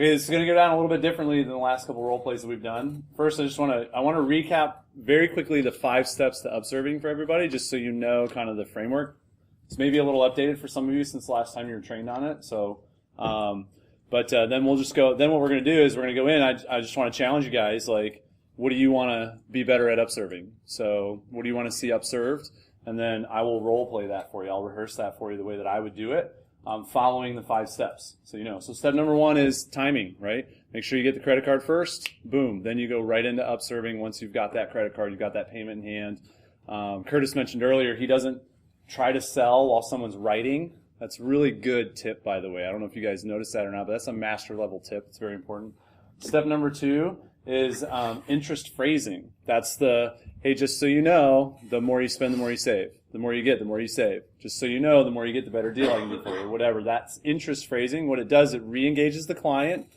Okay, this is going to go down a little bit differently than the last couple role plays that we've done. First, I want to recap very quickly the 5 steps to Upserving for everybody, just so you know kind of the framework. It's maybe a little updated for some of you since the last time you were trained on it. So, then we'll just go. Then what we're going to do is we're going to go in. I just want to challenge you guys. Like, what do you want to be better at Upserving? So, what do you want to see upserved? And then I will role play that for you. I'll rehearse that for you the way that I would do it, following the 5 steps. So you know. So step number 1 is timing, right? Make sure you get the credit card first. Boom. Then you go right into Upserving once you've got that credit card, you've got that payment in hand. Curtis mentioned earlier he doesn't try to sell while someone's writing. That's a really good tip, by the way. I don't know if you guys noticed that or not, but that's a master level tip. It's very important. Step number 2 is interest phrasing. That's the, hey, just so you know, the more you spend, the more you save. The more you get, the more you save. Just so you know, the more you get, the better deal I can do for you, whatever. That's interest phrasing. What it does, it re-engages the client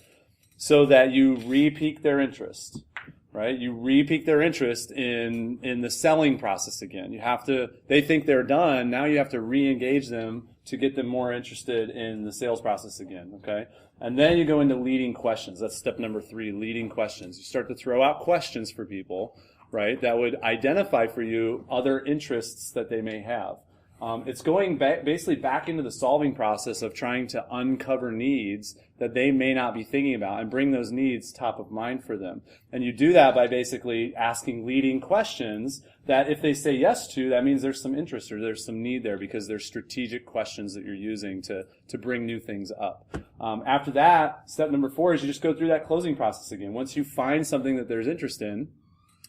so that you re-pique their interest, right? You re-pique their interest in the selling process again. You have to, they think they're done, now you have to re-engage them to get them more interested in the sales process again, okay? And then you go into leading questions. That's step number 3, leading questions. You start to throw out questions for people, right, that would identify for you other interests that they may have. It's going basically back into the solving process of trying to uncover needs that they may not be thinking about and bring those needs top of mind for them. And you do that by basically asking leading questions that if they say yes to, that means there's some interest or there's some need there because there's strategic questions that you're using to bring new things up. After that, step number 4 is you just go through that closing process again. Once you find something that there's interest in,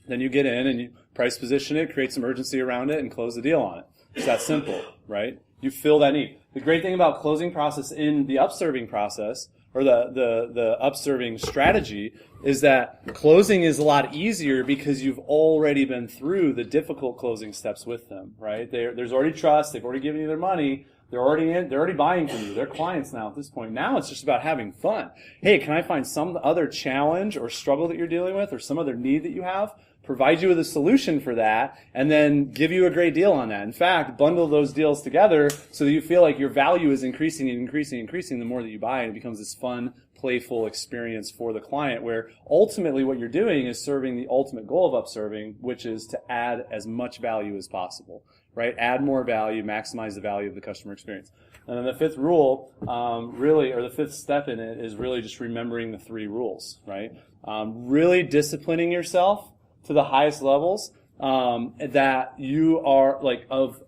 then you get in and you price position it, create some urgency around it, and close the deal on it. It's that simple, right? You fill that need. The great thing about closing process in the Upserving process, or the Upserving strategy, is that closing is a lot easier because you've already been through the difficult closing steps with them, right? There's already trust. They've already given you their money. They're already buying from you. They're clients now at this point. Now it's just about having fun. Hey, can I find some other challenge or struggle that you're dealing with or some other need that you have? Provide you with a solution for that, and then give you a great deal on that. In fact, bundle those deals together so that you feel like your value is increasing and increasing and increasing the more that you buy, and it becomes this fun, playful experience for the client where ultimately what you're doing is serving the ultimate goal of Upserving, which is to add as much value as possible, right? Add more value, maximize the value of the customer experience. And then the 5th rule, or the 5th step in it is really just remembering the 3 rules, right? Really disciplining yourself to the highest levels, that you are like of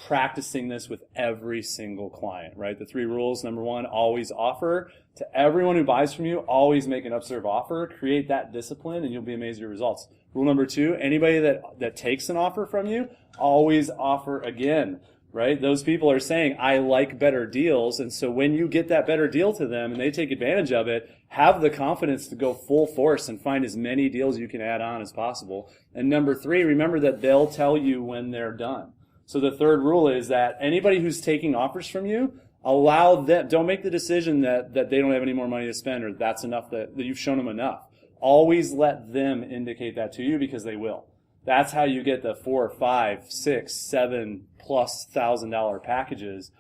practicing this with every single client, right? The 3 rules. Number 1, always offer to everyone who buys from you. Always make an Upserve offer. Create that discipline, and you'll be amazed at your results. Rule number 2: anybody that takes an offer from you, always offer again. Right? Those people are saying, I like better deals. And so when you get that better deal to them and they take advantage of it, have the confidence to go full force and find as many deals you can add on as possible. And number 3, remember that they'll tell you when they're done. So the 3rd rule is that anybody who's taking offers from you, allow them, don't make the decision that they don't have any more money to spend or that's enough, that you've shown them enough. Always let them indicate that to you because they will. That's how you get the 4, 5, 6, 7 plus $1,000 packages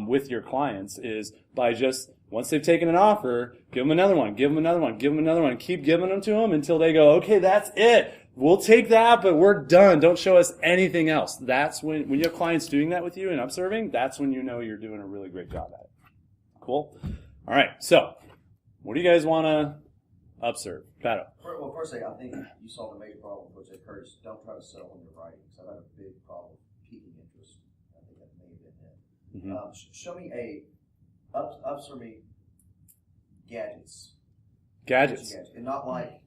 with your clients, is by just, once they've taken an offer, give them another one, give them another one, give them another one, keep giving them to them until they go, okay, that's it. We'll take that, but we're done. Don't show us anything else. That's when you have clients doing that with you and Upserving, that's when you know you're doing a really great job at it. Cool? All right, so what do you guys want to Upserve? Pato. Well, first thing, I think you saw the major problem, which is Curtis, don't try to sell when you're writing. So I've had a big problem piquing interest. I think that may have been it. Mm-hmm. Show me Upserving gadgets. Gadgets. And not like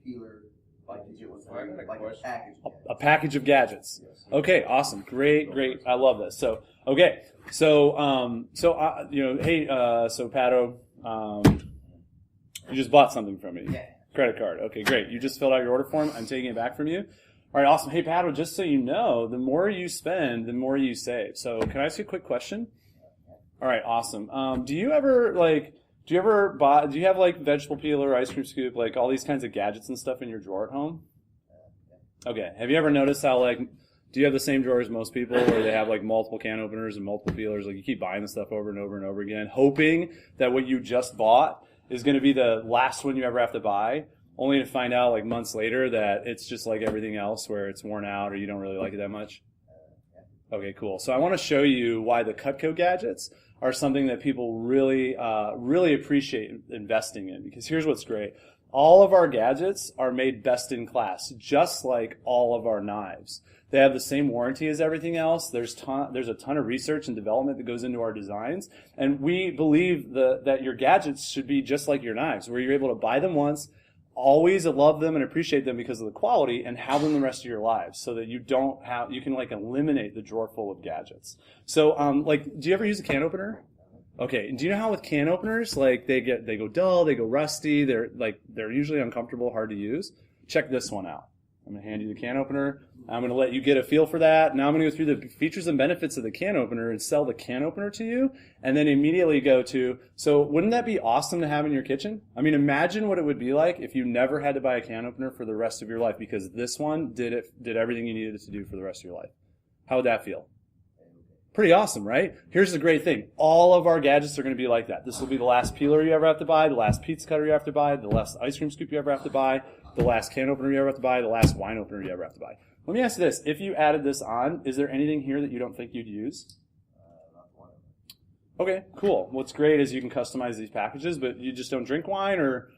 Peeler, like digital, like a package. A package of gadgets. Yes. Okay, awesome. Great. I love this. So, okay. So Pato, you just bought something from me. Yeah. Credit card. Okay, great. You just filled out your order form. I'm taking it back from you. All right, awesome. Hey, Pato, just so you know, the more you spend, the more you save. So can I ask you a quick question? All right, awesome. Do you have like vegetable peeler, ice cream scoop, like all these kinds of gadgets and stuff in your drawer at home? Okay. Have you ever noticed how do you have the same drawer as most people where they have like multiple can openers and multiple peelers? Like you keep buying the stuff over and over and over again, hoping that what you just bought is going to be the last one you ever have to buy, only to find out like months later that it's just like everything else where it's worn out or you don't really like it that much? Okay, cool. So I want to show you why the Cutco gadgets are something that people really, really appreciate investing in, because here's what's great. All of our gadgets are made best in class, just like all of our knives. They have the same warranty as everything else. There's a ton of research and development that goes into our designs. And we believe that your gadgets should be just like your knives, where you're able to buy them once, always love them and appreciate them because of the quality, and have them the rest of your lives, so that you can like eliminate the drawer full of gadgets. So do you ever use a can opener? Okay, do you know how with can openers, like they go dull, they go rusty, they're usually uncomfortable, hard to use? Check this one out. I'm going to hand you the can opener. I'm going to let you get a feel for that. Now I'm going to go through the features and benefits of the can opener and sell the can opener to you, and then immediately go to, so wouldn't that be awesome to have in your kitchen? I mean, imagine what it would be like if you never had to buy a can opener for the rest of your life, because this one did everything you needed it to do for the rest of your life. How would that feel? Pretty awesome, right? Here's the great thing. All of our gadgets are going to be like that. This will be the last peeler you ever have to buy, the last pizza cutter you have to buy, the last ice cream scoop you ever have to buy, the last can opener you ever have to buy, the last wine opener you ever have to buy. Let me ask you this. If you added this on, is there anything here that you don't think you'd use? Okay, cool. What's great is you can customize these packages, but you just don't drink wine, or?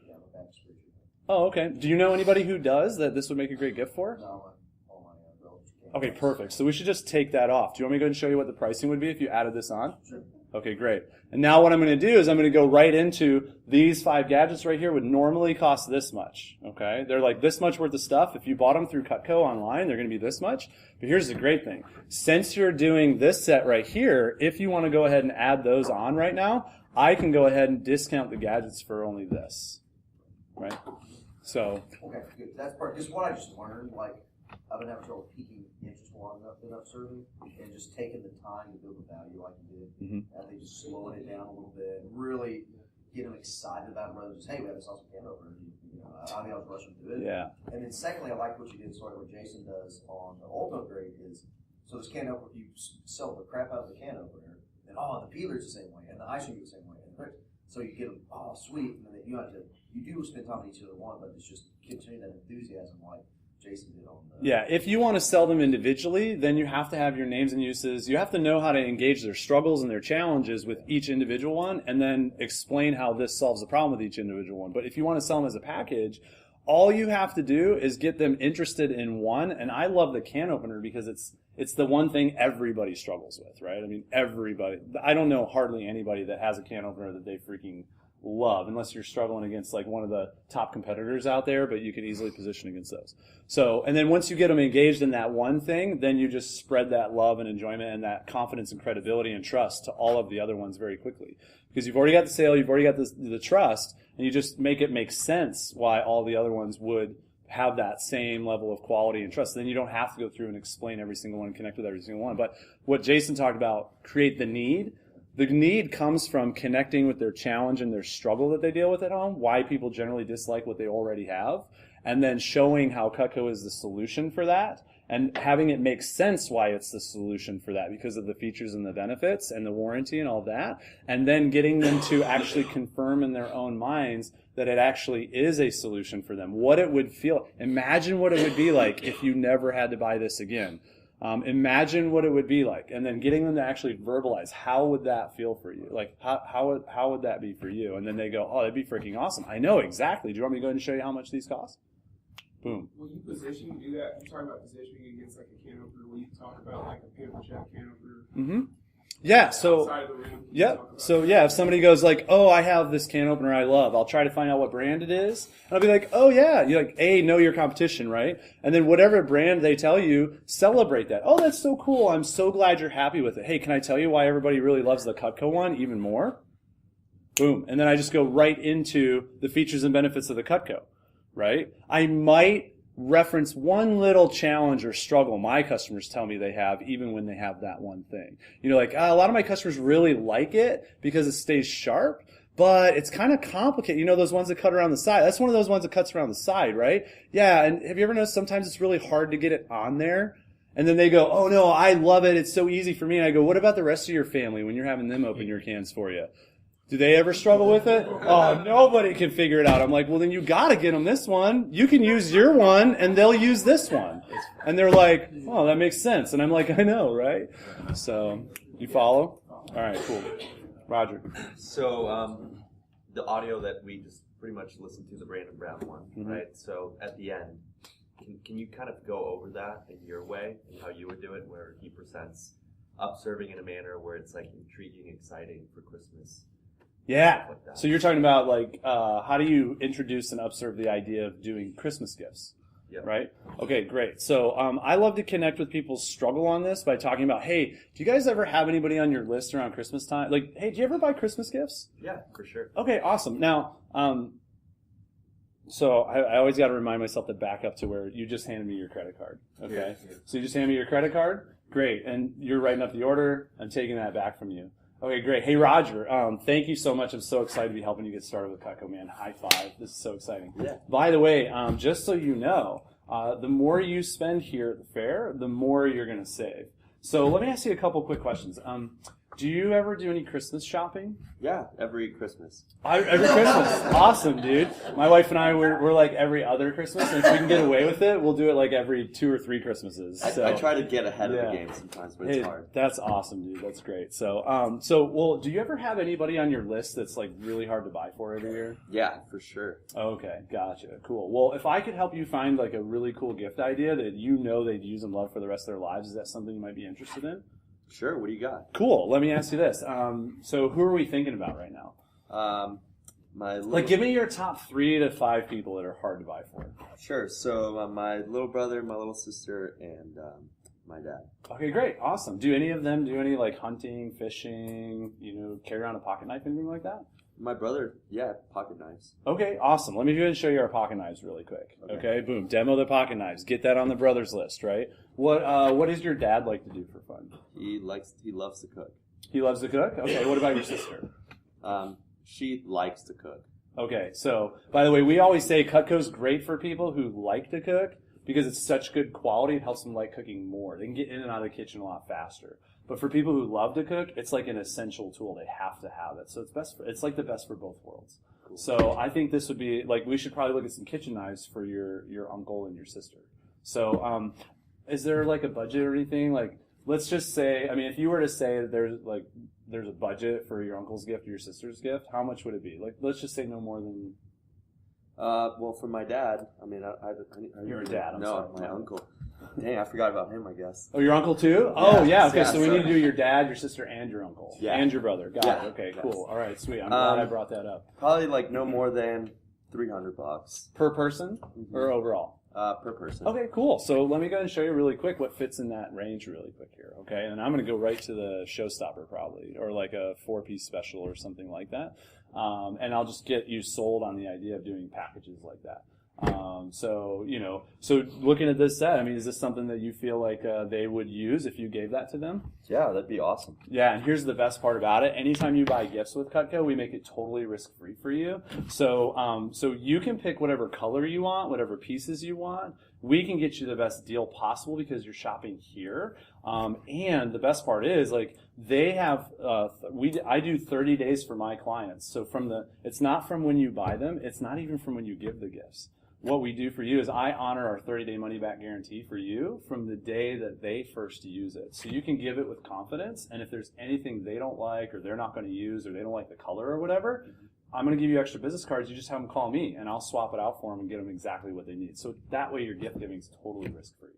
Oh, okay. Do you know anybody who does that this would make a great gift for? Okay, perfect. So we should just take that off. Do you want me to go ahead and show you what the pricing would be if you added this on? Sure. Okay, great. And now what I'm going to do is I'm going to go right into these 5 gadgets right here would normally cost this much. Okay? They're like this much worth of stuff. If you bought them through Cutco online, they're going to be this much. But here's the great thing. Since you're doing this set right here, if you want to go ahead and add those on right now, I can go ahead and discount the gadgets for only this. Right? So. Okay, good. That's part. Just what I just learned, like, I've been having trouble piquing interest long enough in Upserving, and just taking the time to build the value like you did. I think just slowing it down a little bit, really get them excited about it rather than just, hey, we have this awesome can opener. I mean, I was rushing through it. Yeah. And then secondly, I like what you did, sort of what Jason does on the Ultimate grade is, so this can opener, you sell the crap out of the can opener, and the peeler's the same way, and the ice cream is the same way. So you get them, sweet, and then you do spend time on each other one, but it's just continue that enthusiasm like Jason did on the... Yeah, if you want to sell them individually, then you have to have your names and uses. You have to know how to engage their struggles and their challenges with each individual one, and then explain how this solves the problem with each individual one. But if you want to sell them as a package, all you have to do is get them interested in one. And I love the can opener because it's the one thing everybody struggles with, right? I mean, everybody. I don't know hardly anybody that has a can opener that they freaking love, unless you're struggling against like one of the top competitors out there, but you can easily position against those. So, and then once you get them engaged in that one thing, then you just spread that love and enjoyment and that confidence and credibility and trust to all of the other ones very quickly. Because you've already got the sale, you've already got the trust, and you just make it make sense why all the other ones would have that same level of quality and trust. Then you don't have to go through and explain every single one and connect with every single one. But what Jason talked about, create the need. The need comes from connecting with their challenge and their struggle that they deal with at home, why people generally dislike what they already have, and then showing how Cutco is the solution for that, and having it make sense why it's the solution for that because of the features and the benefits and the warranty and all of that, and then getting them to actually confirm in their own minds that it actually is a solution for them. What it would feel. Imagine what it would be like if you never had to buy this again. Imagine what it would be like, and then getting them to actually verbalize, how would that feel for you? Like, how would that be for you? And then they go, that'd be freaking awesome. I know exactly. Do you want me to go ahead and show you how much these cost? Boom. When you position, you do that. You're talking about positioning against like a can opener. When you talk about like a paper chef can opener. Yeah, so, if somebody goes like, I have this can opener I love, I'll try to find out what brand it is, and I'll be like, you're like, know your competition, right? And then whatever brand they tell you, celebrate that. Oh, that's so cool, I'm so glad you're happy with it. Hey, can I tell you why everybody really loves the Cutco one even more? Boom. And then I just go right into the features and benefits of the Cutco, right? I might reference one little challenge or struggle my customers tell me they have even when they have that one thing. Like a lot of my customers really like it because it stays sharp, but it's kind of complicated. Those ones that cut around the side? That's one of those ones that cuts around the side, right? Yeah, and have you ever noticed sometimes it's really hard to get it on there? And then they go, oh no, I love it, it's so easy for me. And I go, what about the rest of your family when you're having them open your cans for you? Do they ever struggle with it? Oh, nobody can figure it out. I'm like, well, then you got to get them this one. You can use your one, and they'll use this one. And they're like, oh, that makes sense. And I'm like, I know, right? So, you follow? All right, cool. Roger. So, the audio that we just pretty much listened to, the Brandon Brown one, right? So, at the end, can you kind of go over that in your way and how you would do it, where he presents Upserving in a manner where it's like intriguing, exciting for Christmas? Yeah. Like that. So you're talking about like how do you introduce and observe the idea of doing Christmas gifts? Yep. Right? Okay, great. So I love to connect with people's struggle on this by talking about, hey, do you guys ever have anybody on your list around Christmas time? Like, hey, do you ever buy Christmas gifts? Yeah, for sure. Okay, awesome. Now, so I always got to remind myself to back up to where you just handed me your credit card. Okay? Yeah. So you just handed me your credit card? Great. And you're writing up the order. I'm taking that back from you. Okay, great. Hey, Roger, thank you so much. I'm so excited to be helping you get started with Cutco, man. High five. This is so exciting. Yeah. By the way, just so you know, the more you spend here at the fair, the more you're going to save. So let me ask you a couple quick questions. Do you ever do any Christmas shopping? Yeah, every Christmas. Every Christmas. Awesome, dude. My wife and I, we're like every other Christmas, and if we can get away with it, we'll do it like every 2 or 3 Christmases. So, I try to get ahead of the game sometimes, but it's hard. That's awesome, dude. That's great. So, well, do you ever have anybody on your list that's like really hard to buy for every year? Yeah, for sure. Okay, gotcha. Cool. Well, if I could help you find like a really cool gift idea that you know they'd use and love for the rest of their lives, is that something you might be interested in? Sure. What do you got? Cool. Let me ask you this. So who are we thinking about right now? Give me your top 3 to 5 people that are hard to buy for. Sure. So my little brother, my little sister, and my dad. Okay, great. Awesome. Do any of them do any like hunting, fishing, carry around a pocket knife, anything like that? My brother, yeah, pocket knives. Okay, awesome. Let me go ahead and show you our pocket knives really quick. Okay, boom. Demo the pocket knives. Get that on the brothers list, right? What does your dad like to do for fun? He loves to cook. He loves to cook? Okay, what about your sister? She likes to cook. Okay, so, by the way, we always say Cutco's great for people who like to cook because it's such good quality, it helps them like cooking more. They can get in and out of the kitchen a lot faster. But for people who love to cook, it's like an essential tool. They have to have it. So it's like the best for both worlds. Cool. So I think this would be, like, we should probably look at some kitchen knives for your uncle and your sister. So is there like a budget or anything? Like, let's just say, I mean, if you were to say that there's a budget for your uncle's gift or your sister's gift, how much would it be? Like, let's just say no more than... Well, for my dad, I mean, Your dad, I'm sorry. My uncle. Dang, I forgot about him, I guess. Oh, your uncle too? Oh, yeah. Okay, so we sorry. need to do your dad, your sister, and your uncle. Yeah. And your brother. Got it. Okay, yes. cool. All right, sweet. I'm glad I brought that up. Probably like no more than $300. Per person or overall? Per person. Okay, cool. So let me go ahead and show you really quick what fits in that range really quick here, okay? And I'm going to go right to the showstopper probably, or like a 4-piece special or something like that. And I'll just get you sold on the idea of doing packages like that. So looking at this set, I mean, is this something that you feel like they would use if you gave that to them? Yeah, that'd be awesome. Yeah, and here's the best part about it. Anytime you buy gifts with Cutco, we make it totally risk-free for you. So you can pick whatever color you want, whatever pieces you want. We can get you the best deal possible because you're shopping here. And the best part is, like, they have, I do 30 days for my clients. So it's not from when you buy them. It's not even from when you give the gifts. What we do for you is I honor our 30-day money-back guarantee for you from the day that they first use it. So you can give it with confidence, and if there's anything they don't like or they're not going to use or they don't like the color or whatever, I'm going to give you extra business cards. You just have them call me, and I'll swap it out for them and get them exactly what they need. So that way your gift giving is totally risk-free.